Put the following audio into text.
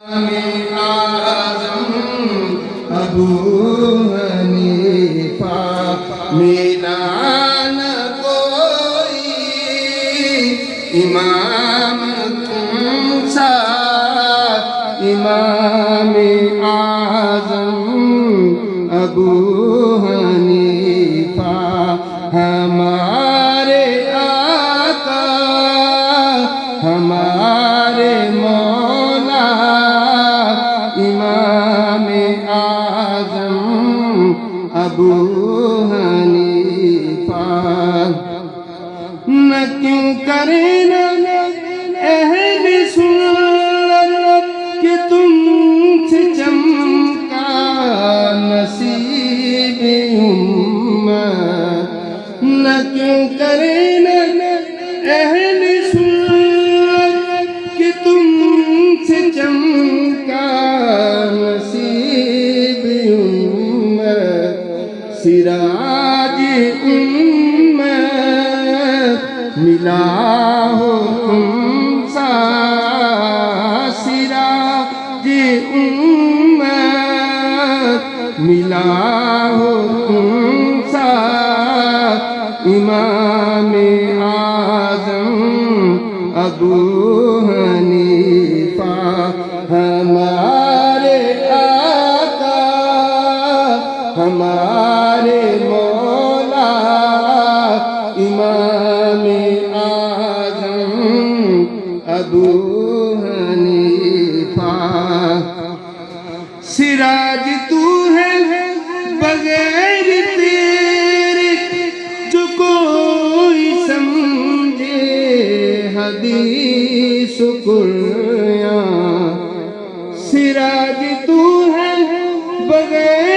اعظم ابو حنیفہ ملا نہ کوئی امام تم سا امام اعظم ابو حنیفہ ہمارے آقا ہمارے مولا امام اعظم ابو حنیفہ نہ کیوں کریں نہ اہل سنت کہ تم سے چمکا نصیب امت نہ کیوں کریں نہ اہل سنت کہ تم سے چمکا نصیب امت سراج امت ملا ہو تم سا سراج امت ملا ہو تم سا امام اعظم ابو حنیفہ ہمارے آقا ہمارے مولا امام اعظم ابو حنیفہ سراج تو ہے بغیر تیرے جو کوئی سمجھے حدیث قرآن سراج تو ہے بغیر